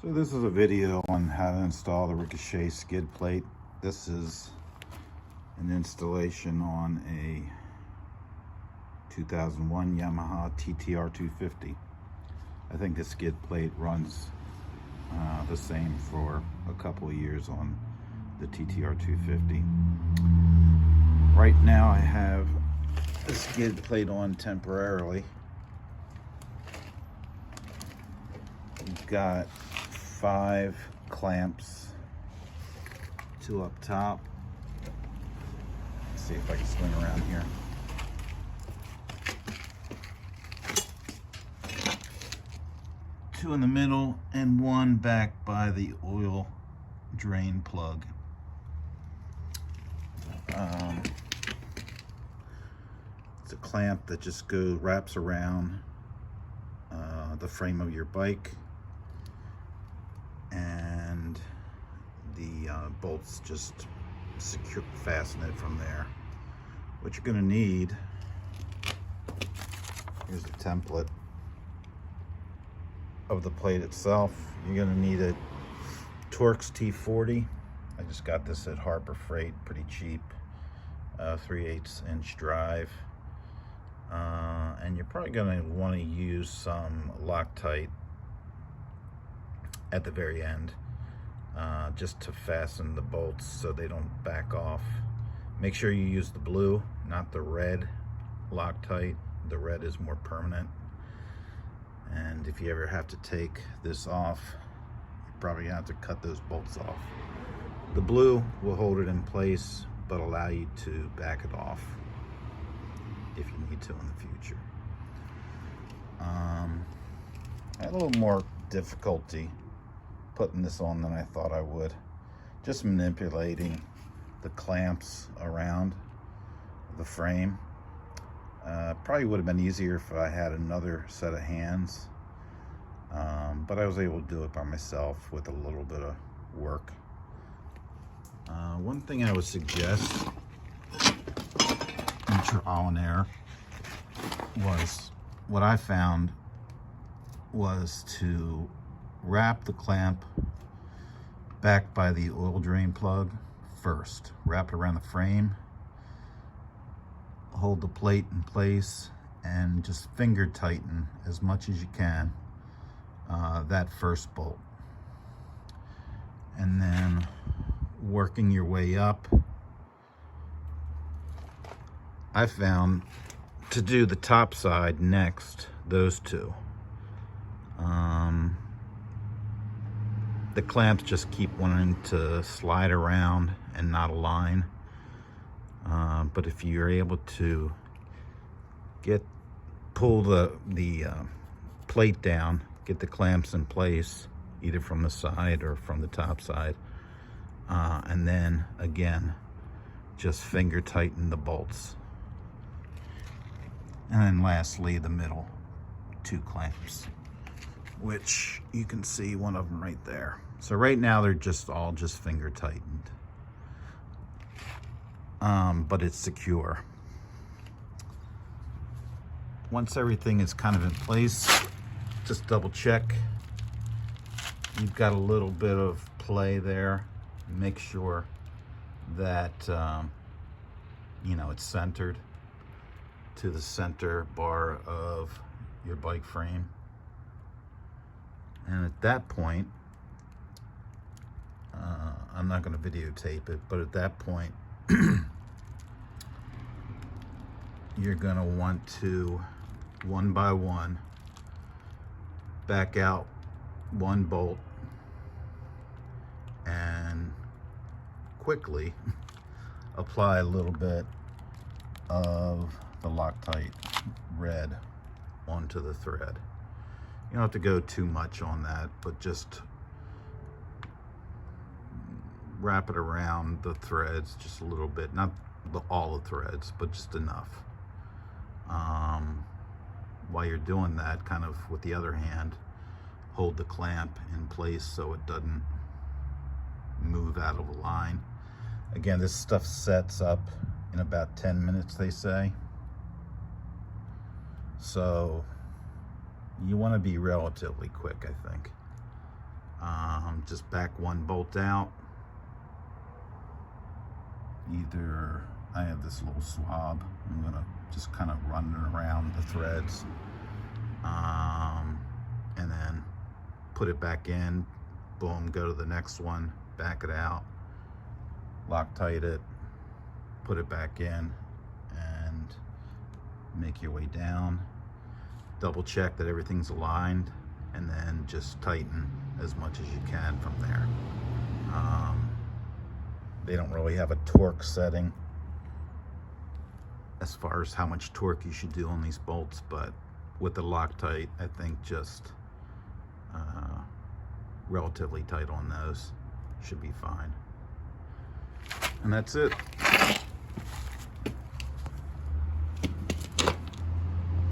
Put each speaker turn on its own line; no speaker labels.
So this is a video on how to install the Ricochet skid plate. This is an installation on a 2001 Yamaha TTR 250. I think the skid plate runs the same for a couple of years on the TTR 250. Right now I have the skid plate on temporarily. We've got 5 clamps, 2 up top. Let's see if I can swing around here. Two in the middle and 1 back by the oil drain plug. It's a clamp that just wraps around the frame of your bike, and the bolts just fasten it from there. What you're going to need, here's the template of the plate itself. You're going to need a Torx T40. I just got this at Harbor Freight, pretty cheap, 3/8 inch drive. And you're probably going to want to use some Loctite at the very end, just to fasten the bolts so they don't back off. Make sure you use the blue, not the red Loctite. The red is more permanent, and if you ever have to take this off, you probably have to cut those bolts off. The blue will hold it in place but allow you to back it off if you need to in the future. I had a little more difficulty putting this on than I thought I would. Just manipulating the clamps around the frame. Probably would have been easier if I had another set of hands, but I was able to do it by myself with a little bit of work. One thing I would suggest in trial and error was, what I found was to wrap the clamp back by the oil drain plug first. Wrap it around the frame, hold the plate in place, and just finger tighten as much as you can that first bolt. And then working your way up, I found to do the top side next, those two. The clamps just keep wanting to slide around and not align. But if you're able to pull the plate down, get the clamps in place, either from the side or from the top side, and then again, just finger tighten the bolts. And then lastly, the middle 2 clamps, which you can see one of them right there. So right now they're all just finger tightened, but it's secure. Once everything is kind of in place, just double check. You've got a little bit of play there. Make sure that it's centered to the center bar of your bike frame. And at that point, I'm not going to videotape it, but at that point you're going to want to, one by one, back out 1 bolt and quickly apply a little bit of the Loctite red onto the thread. You don't have to go too much on that, but just wrap it around the threads just a little bit, not all the threads, but just enough. While you're doing that, kind of with the other hand, hold the clamp in place so it doesn't move out of a line. Again, this stuff sets up in about 10 minutes, they say. So you want to be relatively quick, I think. Just back one bolt out. Either I have this little swab. I'm gonna just kind of run it around the threads, and then put it back in. Boom, go to the next one, back it out, Loctite it, put it back in, and make your way down. Double check that everything's aligned, and then just tighten as much as you can from there. They don't really have a torque setting as far as how much torque you should do on these bolts, but with the Loctite, I think just relatively tight on those should be fine. And that's it.